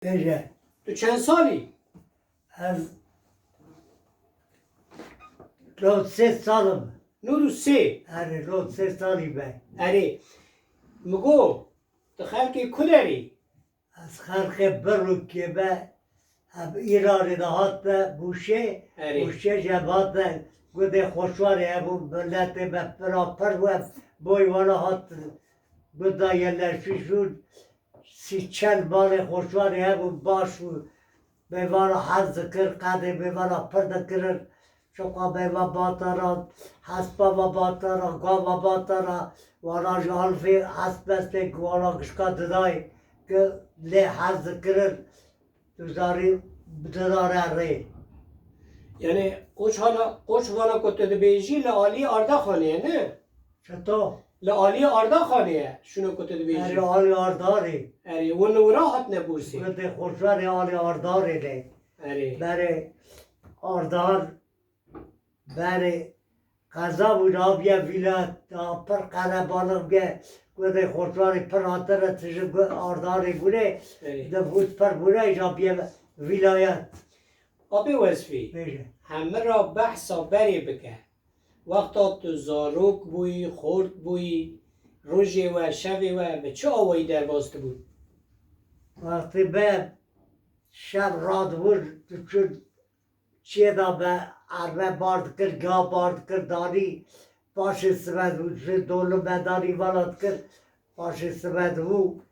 بجه تو چند سالی؟ از لو 3 سالم. نورو سه. اره لو 3 سالی به اره مگو تو خلقی کدری؟ از خلق برو که به ایران دهات به بوشه اره. بوشه جبات به گوده خوشواری ابو ملت به پراپر و بوی والا هات گوده یلرشی شد 30-40 بار خوشواری ابو باش بود به والا حز کر قده به والا پرد کرد شقا به و باتران حسبا و باتران گا و باتران والا جالفی حسب است که والا کشکا دادای که لی حز کرد دوزاری بداره ری یعنی قوش وانا کتو ده بیجی لعالی آردا خانیه نه؟ چطور؟ لعالی آردا خانیه شنو کتو ده بیجی؟ اری آلی آرداری اره و نورا حت نبورسی گده خوشواری آلی آرداری لی اره بره آردار بره قضا بود آبیا ویلایت پر قره بالغ بیه گده خوشواری پر آتر تجب آرداری بوده اره ده بود پر بوده ایجا بیه ولایت آبی وصفی بشه همه را بحثا بری بکه وقتا تو زاروک بوی خورد بوی روژی و شوی و به چه آوایی در بازت بود؟ وقتی به شب راد بود چون چیه دا به عربه بارد کرد گا بارد کرد داری باش سبد بود چون دولو بداری ولاد کرد باش سبد بود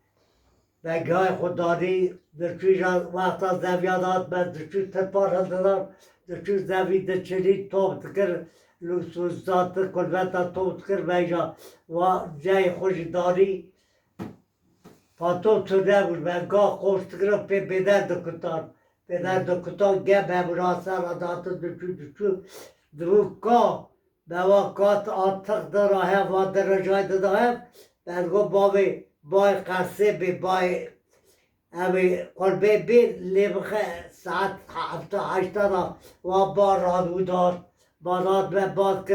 به گای خود داری در چوی وقتا زویادات به در چوی تپار دادار در چوی زوی در چلی توبت کرد لوسوزات کلبتا توبت کرد به ایجا و جای خوش داری پاتو تو نبود و گاه خوشت کرد پی بدر دکتار بدر دکتار گه به مراسه را داتا دچو درو گاه به وقت آتق دراه و درجای داداه برگو باوی بای قرصه بی بای اوی قلبه بی لیبخه ساعت 7-8 را و بار راد و داد باداد به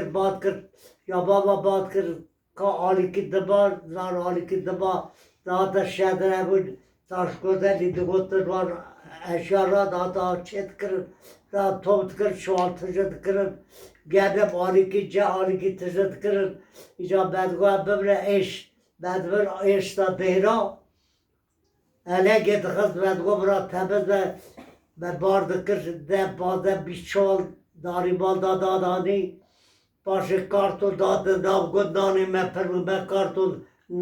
باد کرد یا بابا باد کرد که آلی که دبار زار آلی که دبار داتا شدره بود تاشکوزه دیده گوتر وار اشیاء را داتا چت کرد دا توبت کرد شوال تجد کرد گردم آلی که جه آلی که تجد کرد ایجا بدگوه ببره اش بدبر اش دا دیرا اله گد خست بدگوه برا تبز به بارد کرد ده باده بیشال داری بال دادانی باشه کارتو داده دا گدانی مپرمو به کارتو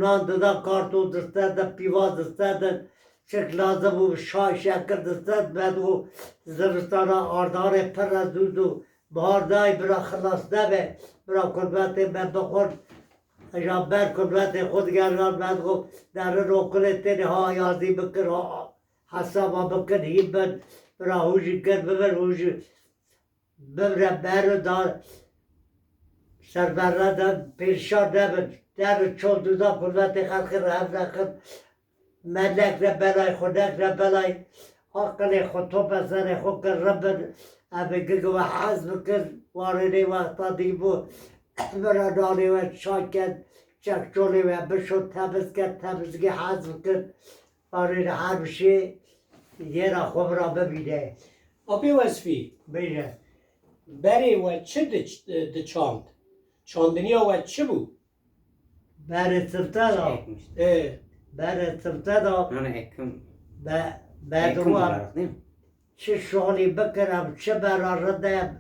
نان دادا کارتو دسته ده پیوا دسته ده چک لازم و شای شکر دسته بعد و زمستانا آردار پر از دو بهار دای برا خلاص ده برا کلبت به بخور اجا بر کلبت خود گردان بعد و در رو کلت ها یازی بکر ها حسابا بکر هیبن برا هوشی کر ببر هوشی ببره بر دار سربره ده پیشار ده در چون دودا کلبت خلق رفت نکن ملک را بلای خودک را بلای عقل خود تو بسر خود کر رب ابی گگو حزم کر وارده وقتا دیبو برا داری و شاکت چک چولی و بشو تبز کرد تبزگی حزم کرد وارده هر بشه یه را خوب را ببینه آبی وصفی بیشه بری و چه ده چاند؟ چاندنیا و چه بود؟ بر سبته دا اه بر سبته دا نه اکم بعد اکم و olarak değil mi? چه شغلی بکرم چه برا رده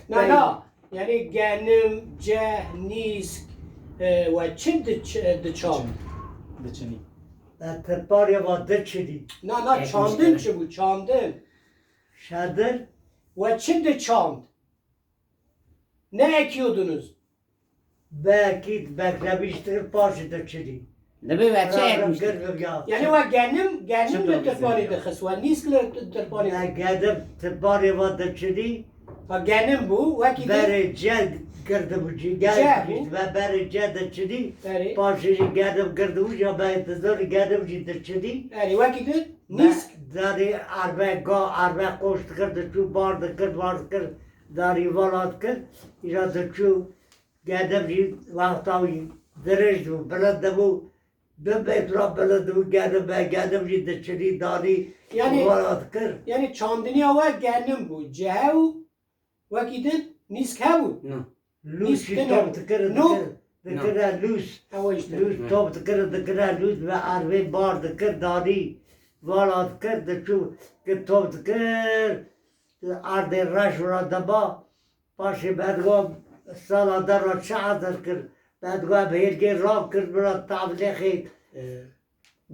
نه یعنی گنم جه نیسک و چه ده چاند؟ Dıçını. تپاری و دچدی نه چاندن چه بود چاندن شدر و چه ده چاند؟ نه ekiyordunuz? بکید بکربیشتر پاش دچدی Ne bir veçe ekmiştir. یعنی و گنم چه ده دو ترپانی بزنی؟ ده خس و نیسک ترپانی ده گدم تپاری و دچدی و گنم بو و کی ده بر جد کرده بودی جد گد و بر جد دچدی بری پاشی گدم کرده بود یا باید دزار گدم جی دچدی بری و کی ده نیسک داری عربه گا عربه قشت کرد چو بارد کرد داری ولاد کرد ایجا چو گدم جی وقتاوی درشت بود بلد بود 2 متر بلند و گرم جید چنی داری یعنی وارد کرد یعنی چاندنی اول گرنم بود جهه و وکیدن نیست که بود نه لوسی نیست توپ تکرد نو. دکره لوس هوا işte. لوس توپ تکرد دکره لوس و عربه بار دکر داری وارد کرد چو که توپ تکرد عرض رش را دبا پاش بدگاه سالا در را چه عدد کرد بدگاه بهرگی را کرد برا تبلیغی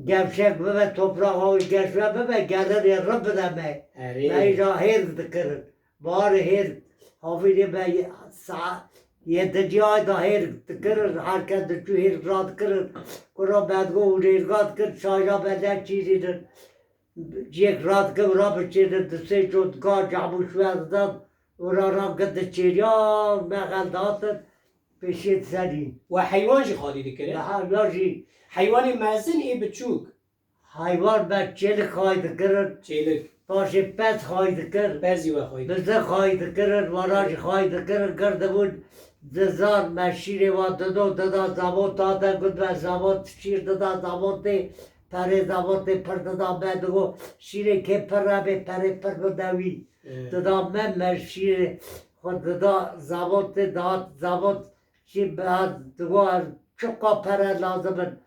گمشک ببه توپراغ های گشوه ببه گلر رب بدمه به اره اینجا هرد کرد بار هرد حافظی به یه دجای دا هرد کرد حرکت دچو هرد راد کرد کرا بدگاه و ریرگاد کرد شایجا بده چیزی در یک راد کرد را بچیده دسته جدگاه جعبوش وزداد و را گد چیریا مغل داتد پیشید زدین و حیوان جی خالی دکره لحاجی حیوان مزن ای بچوک حیوان به چل خواهید کرد چیلک باشه پس خواهید کرد بعضی و خواهید بزه خواهید کرد وراج خواهید کرد کرده بود دزار مشیر و ددا زبان داده گد و زبان شیر ددا زبان تی پره زبان تی پر ددا بدگو شیر که پر به پره پر بدوی ددا من مشیر خود ددا زبان تی داد زبان چی بعد دگو چقا پره لازمن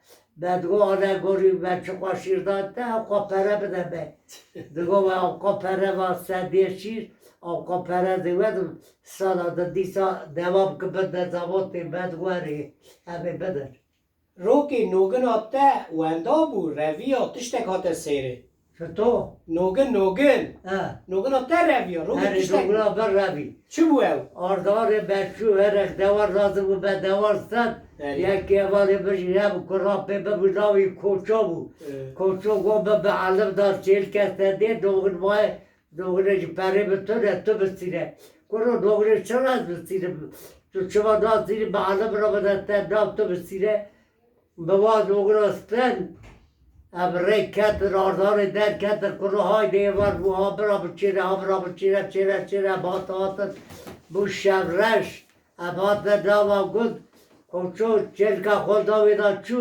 بدگو آنه گوری و چقا شیر داد ده آقا پره بده به دگو و آقا پره و سدی شیر آقا پره دیود سالا ده دیسا دوام که بده زبان تی بدگوری همه بده روکی نوگن آته وندا بو روی آتشتک آته سیره چطور؟ نوگن نوگن آته روی روکی هر تشتک دوگلا بر روی چی بو او؟ آردار بچو هرک دوار لازم بود به دوار ست یکی اول بشی هم کرا به بوداوی کوچا بود کوچو گو به علم دار چیل کسته دی دوغن مای دوغن جی پره به تو بسیره کرا دوغن چرا از بسیره تو چما دار سیره به علم را بده تدام تو بسیره بواز دوغن استن ابره کت راردار در کت کرا های دیوار بو ها برا بچیره ها برا بچیره چیره بات آتن بو شبرش ابات داوا گد کوچو چلکا خدا ویدا چو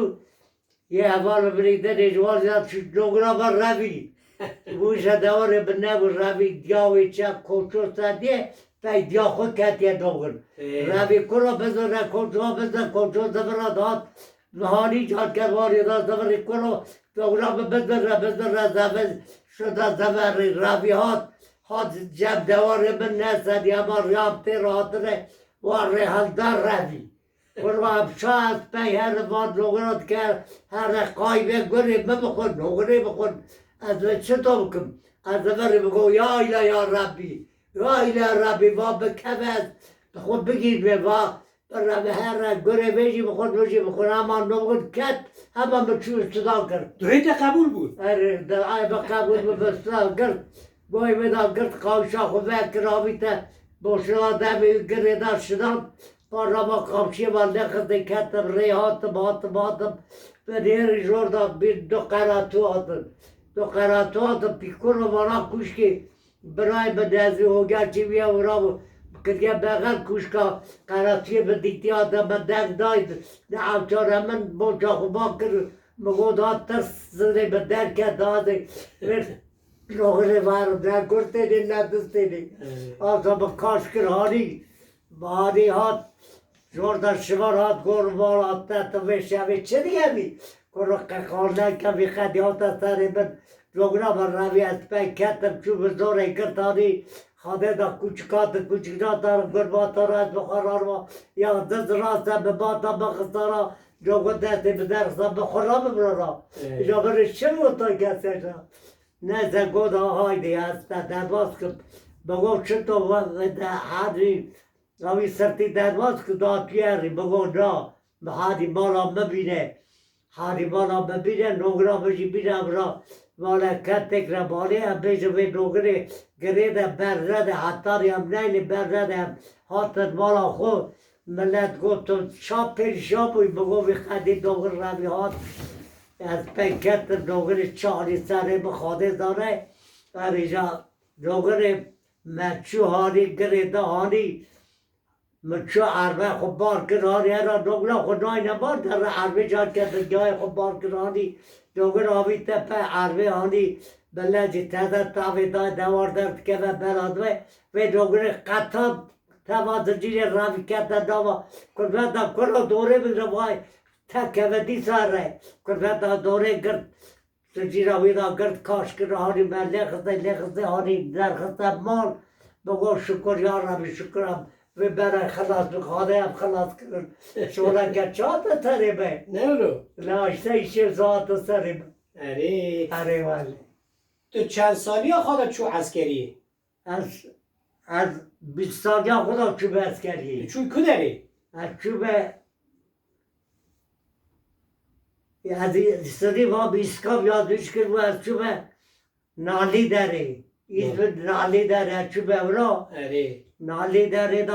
یه اول بریده رجوار زیاد چو دوگرا بر روی بوش دوار بنه و روی دیاوی چه کوچو سدیه پای دیا خود کتیه دوگر روی کرا بزنه کوچو زبرا داد هانی جاد که واری داد زبری کرا دوگرا بزنه زبر شده زبر روی هات جب دوار بنه سدیه ما ریابتی رادره واری حل در روی و شاید پی هر واد نگرد کرد هر قایبه گری بخون نگری بخون از چطور بکن از وری بگو یا ایلا یا ربی و بکبت خود بگیر به و ربی هر گری بیشی بخون اما نگرد کت همه بچو صدا کرد دویت قبول بود اره در آی با قبول ببستا کرد گوی بدا کرد قوشا خود وکراویتا بوشلا دمی گریدار شدن para bak kapçı var ne kadar kettim rehatım ve diğer jorda bir dokaratu atın dokaratu atın pikuru bana kuş ki برای به دزی و گرچه بیا و را که بغل کشکا قراتیه به دیتی آدم دگ داید نه اوچار من با چاخو با کر مگو داد ترس زده به درکه داده نوغره وارم نه کرده نه ندسته نه آسا با کاش کر هاری هات جوردن شوار هات گور بار آتا تو بشوی چه دیگه می کرو قرنه که بی خدیات سری من جوگنا بر روی از پی کتم چو بزاره کرتانی خاده دا کوچکنا دار گرباتا را از بخارار ما یا دز راسته به باتا بخستارا جوگو دسته به درستا بخورا ببرارا ایجا برش چه موتا کسی شا نه زنگودا هایدی هسته در باز که بگو چطور وقت حدی راوی سرتی در باز که دا پیاری بگو دا حدی مالا مبینه نوگرا بشی بینه برا والا کتک را بالی هم بیشو به نوگره گریده برزده حتاری هم نینی برزده هم حاتر والا خود ملت گفت تو شاب پیشا بوی بگو بی خدی نوگر روی هات از پیکت نوگره چاری سره بخواده داره در اینجا نوگره مچو هانی گریده هانی من چو عربه خب بار کرانی را دوگلا خدای نبار در عربه جا که جای خب بار کرانی دوگر آوی تپه عربه آنی بلجی تده تاوی دای دوار درد که و برادوه و دوگر قطاب توا زنجیر راوی کتا داوا کرده کرو دوره بگروای تکه و دی ساره کرده دوره گرد زنجیر آوی دا گرد کاش کرده هانی من لخزه هانی درخزه مال بگو شکر یا ربی شکرم و برای خلاص بخواده هم خلاص کرد شورا که چاته تریبه نه رو لاشته ایشه زاده سریبه اره ولی تو چند سالی ها خواهد چو عسکریه از 20 سالی خدا چوبه اسکریه چوی کدره از چوبه از سری ما بیسکاب یادش کرد و از چوبه نالی داره این نالی داره از چوبه اورا نالی داره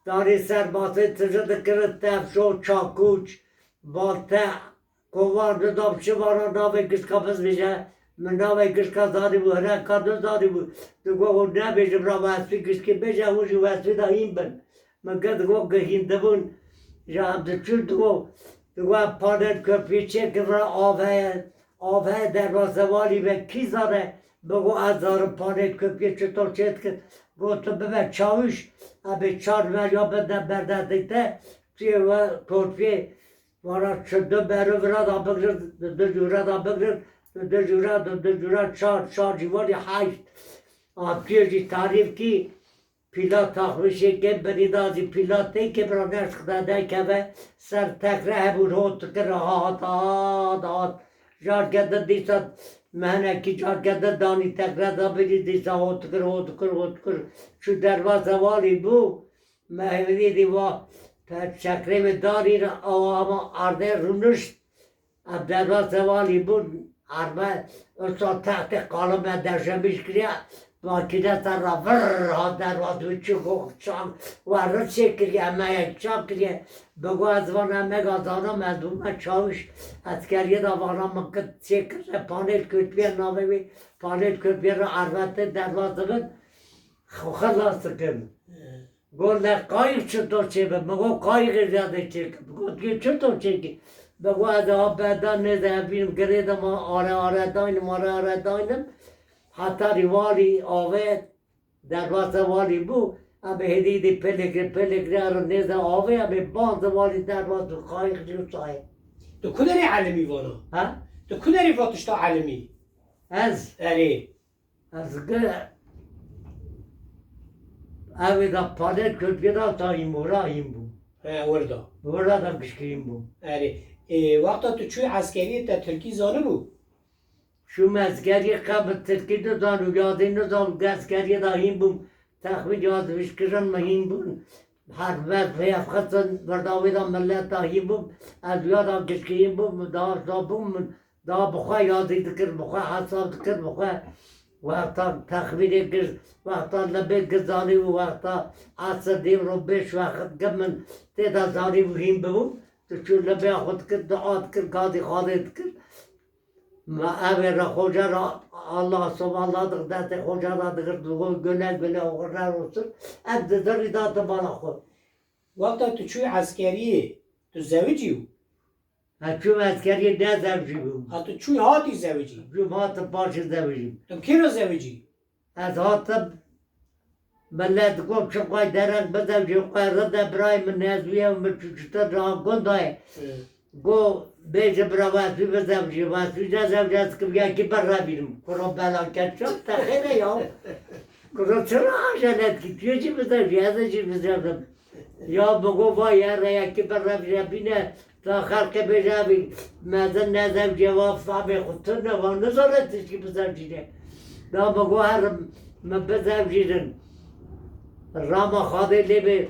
داری سر باسه تجد کرد تفشو چاکوچ بالته کوار دادم چه بارا ناوی کشکا پس میشه من ناوی کشکا داری بود هره کادو داری بود تو گو نبیشم را واسفی کشکی بیشه هوشی واسفی دا این بن من گد گو گهین دبون جا هم چون تو گو پانت کپیچه که را آوه در واسوالی به کی زاره بگو از دار پانت کپیچه چطور چید که گو تو ببر چاوش ابی 4 میلیون بده برده دیده توی و کورپی وارا شده برو برا دا بگرد دو جوره دا بگرد دو جوره 4 جیواری 8 پیجی تعریف کی پیلات تخمیشه که بریدازی پیلاتی که برا نشق داده که به سر تکره بود هوت که هات جار گده دیسا مهنکی جار گده دانی تکره دا بری دیسا هوت کر چو دروازه والی بو مهنی دیوا چکره داری را آواما آرده رونشت اب دروازه والی بود عربه اصلا تحت قالم در جمعش کریا ماکینه سر را ور ها دروازه چو گوخ چام و رچه کریا اما یک چام کریا بگو از وانا مگازانا مدوم چاوش از کریه دا وانا مکت چه کرده پانیل کتبیر نامه بی پانیل کتبیر را عربه دروازه بند خلاص کن گل قایق چطور چه به مگو قایق زیاده چه گل چطور چه که بگو از آب بدن نده بینم گریدم آره داینم حتی ریوالی آوه دروازه والی بو ابه هدیدی پلگری رو نده آوه ابه باند والی دروازه قایق جو سایه تو کدری علمی وانا ها؟ تو کدری واتشتا علمی از گره اوه دا پانت کتگیدا تا این مورا این بو وردا دا کشکیم بو وقتا تو چوی عسکری تا ترکی زانه بو شو مسگری قبل ترکی دادن و یادی ندان گسگری دا این بوم تخمین یاد وشکرن مهین بون هر وقت پیف خطن برداوی دا ملت دا این بوم از یادم کشکیم بوم دا بوم دا بخواه یادی دکر بخواه حساب دکر بخواه وقتا تخمین کرد وقتا لبه گزانی و وقتا عصر دیم رو بیش وقت گمن تیدا زانی بهیم ببوم تو چون لبه خود کرد دعات کرد گادی خواهد کرد ما اوه را خوجه را الله سبحانه الله دست خوجه را دکر گله آقرده رو سر اب داری داد بالا خود وقتا تو چوی عسکری تو زوجی چون اسکری نه زوجی بوم تو چوی هاتی زوجی چون هات پاش زوجی تو کی رو زوجی از هات ملت گفت چه قای درنگ بزوجی قای رد برای من نزویه و من چوچتا راه گندای گو بیجه برا واسوی بزوجی واسوی نزوجی از کم یکی بر را بیرم کرو بلا کن شد تخیره یا کرو چرا عجلت کی توی چی بزوجی ازه چی بزوجم یا بگو وای یکی بر را بینه تا خلق بجابی مازن نزم جواب فهمی خود تو نوان نزارتش که بزن جیره دا بگو هر من بزن جیرن راما خواده لیبه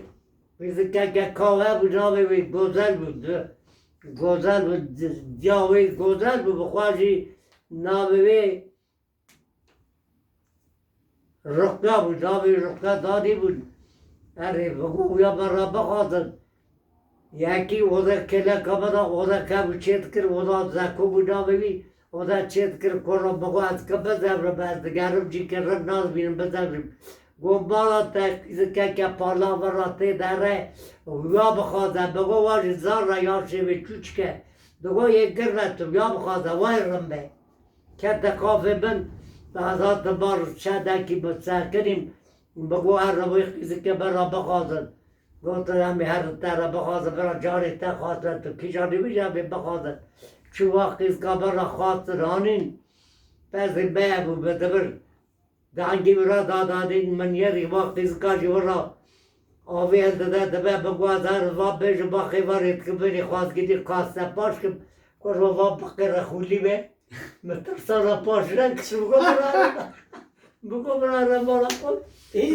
بیزن که کاوه بود نامه بید گوزل بود جاوی گوزل بود بخواهی نامه بید رقا بود نامه رقا دادی بود اره بگو یا من را بخواهدن یکی oda kele kamada oda kabu çetkir oda zaku buda bebi oda çetkir koro bago az kabaz evre bazdı garım cikir naz benim bazavrim گو بالا که پالا وراته داره یا بخوازه بگو واج زار را یا شوی چوچکه دگو یک گرنتو یا بخوازه وای رنبه که تقافه بن ازاد بار شدکی بسر کریم بگو هر رو بخیزی که برا بخوازن گوتو همی هر تر بخوازه برا جاری تا خواستن تو کی جاری بیجا بی بخوازن چو وقتیز که برا خواستن هانین پس بیه بو بدبر دانگی برا دادادین من یری وقتیز که جورا آوی داده دبه بگو از هر واب بیجو با خیوارید که بینی خواست گیدی کاسته پاش کم کش و واب بقیر خولی به مترسان را پاش رنگ شو بگو برا رمالا کن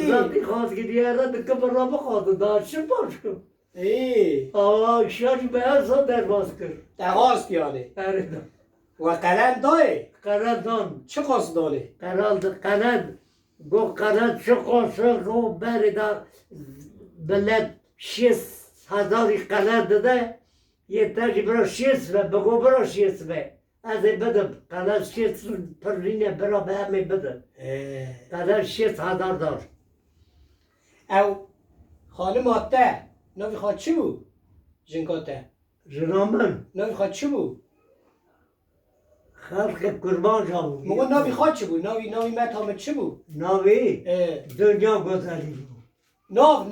ذاتی خواست گیدی هره دکه برا بخواست داد شو پاش کن ای آه شاش به هر سا در باز کرد تقاس یاله اره دا و قلم داره قرد دان چه قاس داره قرد گو قرد چه قاصر گو بری دا بلد 6,000 قرد داده یه تاجی برا 6 و بگو برا 6 و از این بدم قرد 6 پرینه برا به همه بدم قرد 6,000 دار او خانم آته نوی خواد چی بود؟ جنکاته جنامن نوی خواد چی بود؟ خلق قربان جاو مگو نوی خواد چی بود؟ نوی متامت چی بود؟ ناوی دنیا گذاری ناو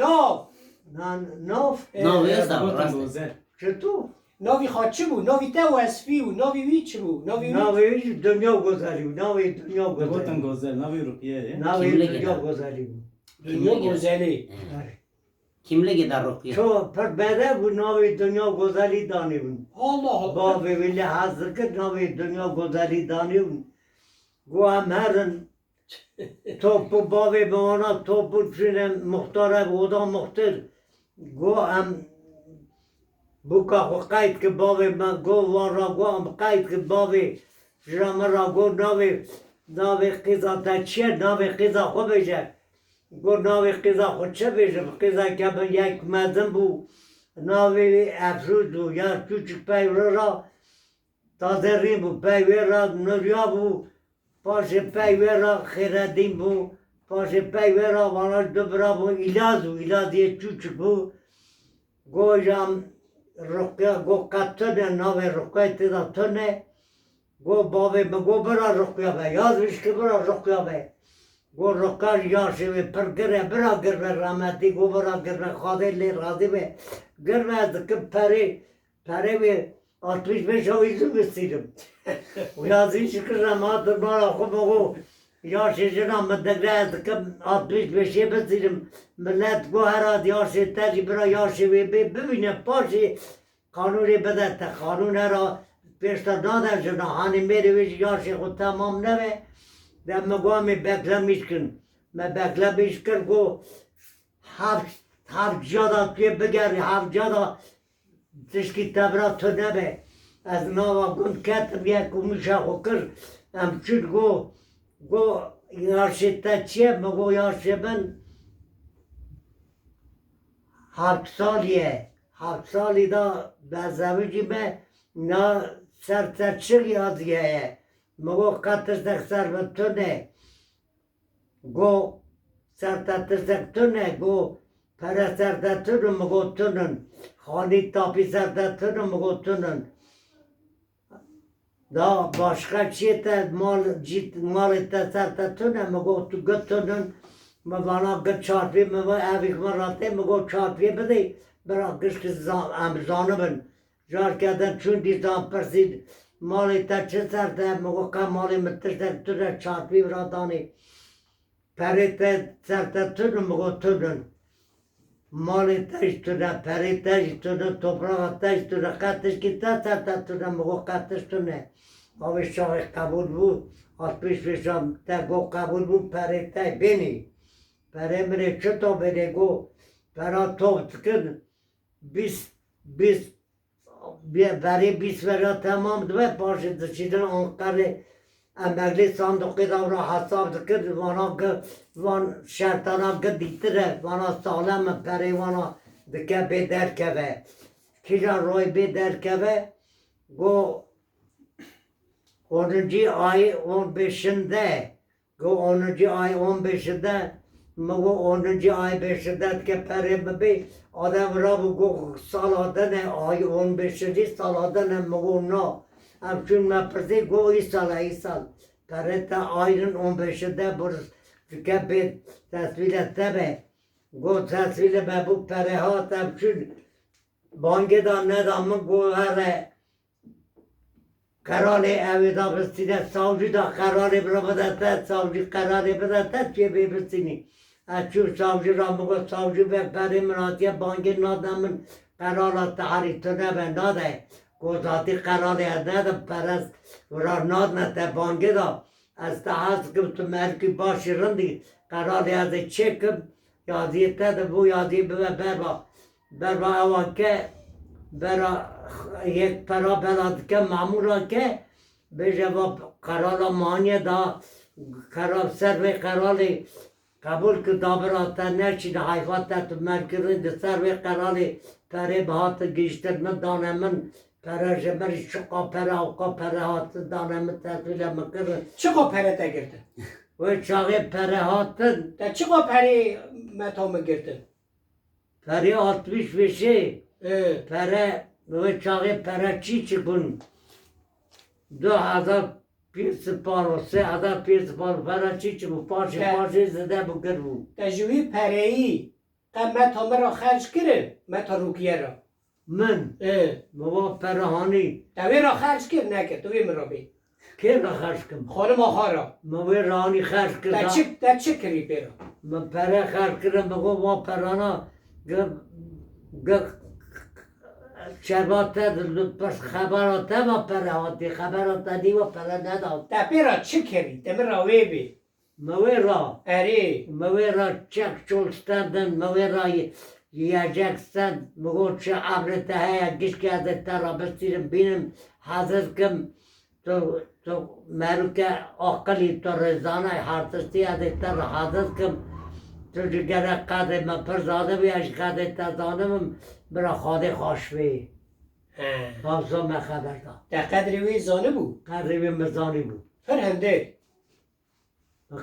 ناف ناوی است گفتم راست گوزه چطور؟ نوی خواد چی بود؟ نوی تا وصفی بود نوی وی چی بود؟ نوی وی ناوی دنیا گذاری ناوی دنیا گفتم گذاری گوزه نوی روپیه ناوی Kimle دنیا gider? گذاری دنیا گوزلی Kimle gider rukiye? تو پر بده بود ناوی دنیا گذاری دانی بود Allah با Allah ویلی حاضر کرد ناوی دنیا گذاری دانی بود گو هم هرن توپو باوی بمانا توپو چونه مختاره بودا مختر گو هم بوکا خو قید که باوی من گو وان را گو هم قید که باوی جرامه را گو ناوی قیزا تا چیه ناوی قیزا خو بیجه گو ناوی قیزا خو چه بیجه قیزا که من یک مدن بو ناوی افروز بو یا چوچک پیوره را تازه ریم بو پیوره را نریا بو پاش پیوره را خیردین بو پاش پیوره را واناش دبرا بو ایلاز یه چوچک بو گو جام رقیه گو قطنه ناوی رقیه تیدا تنه گو بابی بگو برا رقیه به یادش که برا رقیه به گو رقیه یاشی به پر گره برا گره رحمتی گو برا گره خواده لی راضی به گره دکه پره به 65 آویزو بسیرم و یازیش که رحمت برا خود بگو یاشی جنا مدگره دکه 65 بسیرم ملت گو هراد یاشی تجی برا یاشی ببینه پاشی قانونی بده تا قانون را پیشتر داده جنا هانی میری ویش یاشی خود تمام نوه در مقامی بکلمیش کن من بکلمیش کن گو هفت جادا توی بگری هفت جادا تشکی تبرا تو نبه از ناوا گند کتم یک کمیشه خو کر هم چود گو یاشی تا چیه مگو یاشی من 7 سالیه 7 سالی دا به زوجی به نا سرچگی آزیه مگو قطش دک سر به تونه گو سر تتشک تونه گو پره سر تتونه مگو تونن خانی تاپی سر تتونه مگو تونن دا باشقه چیه تا مال تا سر تتونه مگو تو گتونن موانا گت چارپی مگو اویک مراته مگو چارپی بده برا گشت امزانه بن جار کردن چون دیدان پرسید مالی تا چه سر ده مگو که مالی متشتر تونه چارپی برا دانی پری تا سر تا تونه مگو تونن مالی تاش تونه پری تاش تونه توپراغ تاش تونه قطش کی تا سر تا تونه مگو قطش تونه آوی شاقی قبول بود آت پیشم تا گو قبول بود پری تا بینی پری منی چطور بینی گو پرا توب تکن 20 برای 20 ورا تمام دوه پاشه دچیدن آنقدر امگلی صندوقی را حساب کرد وان شرطانا که دیتره وانا سالم پره وانا دکه به در که کجا روی به در که گو اونجی آی اون بشنده گو اونجی آی اون بشنده مگو اونجی آی بشدت که پره ببی آدم را بگو سالادن آی اون بشدی سالادن مگو نه همچون مپرسی گو ای سال پره تا آیرن اون بشده برس که به تصویل تبه گو تصویل ببو پره ها همچون بانگه دا ندام گو هره قرار اویدا بستینه ساوجی دا قرار برا بدته ساوجی قرار بدته چیه بی بستینی اچو ساوجی را مگو ساوجی به پری مناتیه بانگی نادم من قرار تحری تو نبه ناده گوزاتی قرار نده پرست ورا ناد نده بانگی دا از تحص کم تو مرکی باشی رندی قرار از چه کم یادی تده بو یادی ببه برا اوان که برا یک پرا بلاد که معمولا که به جواب قرار مانیه دا قرار سر به قرار قبول که دابرا تا نشید حیفات تا تو مرکزی ده سر به قرار پره بهات گیشتر من دانه من پره جمعی شقا پره اوقا پره هات دانه من تصویل مکر چقا پره تا گرتن؟ و چاقه پره هاتن تا چقا پره متامه گرتن؟ پره آتویش بشه پره و چاقه پره چی کن 2000 پیرس پارو 3000 پیرس پارو پره چی بو پاشه زده بو گر بو تجوی پره ای متامه را خرج کرد متا روکیه را من بابا پرهانی توی را خرج کرد نکرد توی مرا بی که را خرج کم خانم آخا را موی رانی خرج کردم تا چه کری پیرا من پره خرج کردم بگو با پرانا گ شبات پس خبرات با پره هاتی خبرات دی و پره نداد تا پیرا چه کری تا مرا وی بی موی را اره موی را چک چولستندن موی را یجکستند بگو چه عبرته هیا گیش که از تر بستیرم بینم حاضر کم تو مرو که آقلی تو رزانه حرتستی از تر حاضر کم تو جگره قدر من پرزاده بیاش قدر تزانم برا خواده خوشوی بابزا من خبر داد تا قدر وی زانه بو قدر وی مزانی بود هنده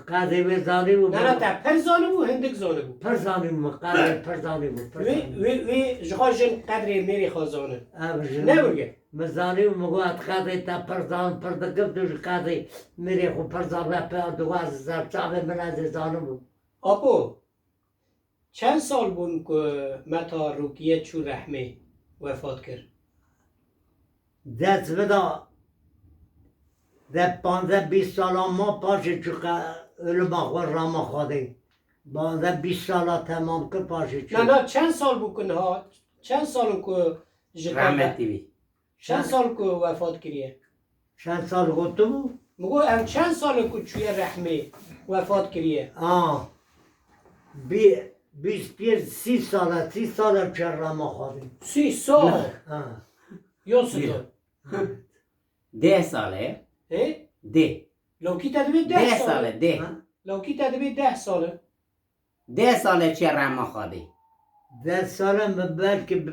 قدر وی زانی بود نه تا پر زانه بو هندک زانه بو پرزانی بود قدر پرزانی بود وی جخوا جن قدر میری خوازانه نه بگه مزانی و مگو ات قدر تا پرزان پردگم دوش قدر میری خو پرزان و پر دواز زرچاوه من از زانه بود آپو چند سال بون که متا روکیه چو رحمه وفات کرد دست بدا ده 15-20 سال ما پاشه چو علم آخور راما خواده 15-20 سال تمام که پاشه چو نه چند سال بون که نه چند سال که رحمتی بی چند سال که وفات کریه چند سال گفتو بود؟ مگو ام چند سال که چوی رحمه وفات کریه 30 سال چه راما خواده 30 سال یا سال 10 ساله ده لوکی تدبی 10 10 ساله ساله ده لوکی تدبی 10 ساله 10 ساله چه رما خواده 10 سال بلکه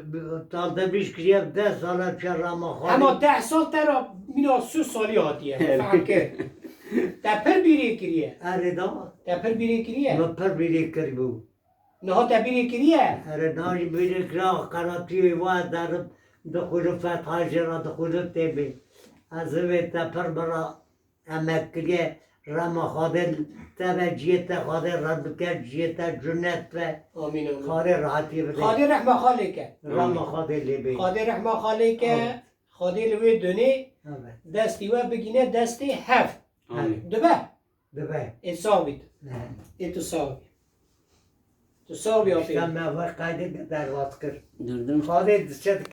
تا دبیش کریم 10 سال چه راما خواده اما 10 سال ترا مینا 3 سالی هاتیه فهم که تپر بیری کریه اره دا تپر بیری کریه من پر بیری کری بود نه تبیری کریه اره دایی بیری کرا قراتی واد دارم دخول فتح جرا دخول تیبی از اوی تپر برا امک کریه رما خاده تبه جیت خاده ردکه جیت جنت و آمین آمین خاده راحتی بده خاده رحمه خاله که رما خاده لیبی خاده رحمه خاله که خاده لوی دونه دستی و بگینه دستی هفت آمین دبه دبه اتصابید اتصابی تصابی آفید شتم نوه قیده در واس کرد دردم خاده دست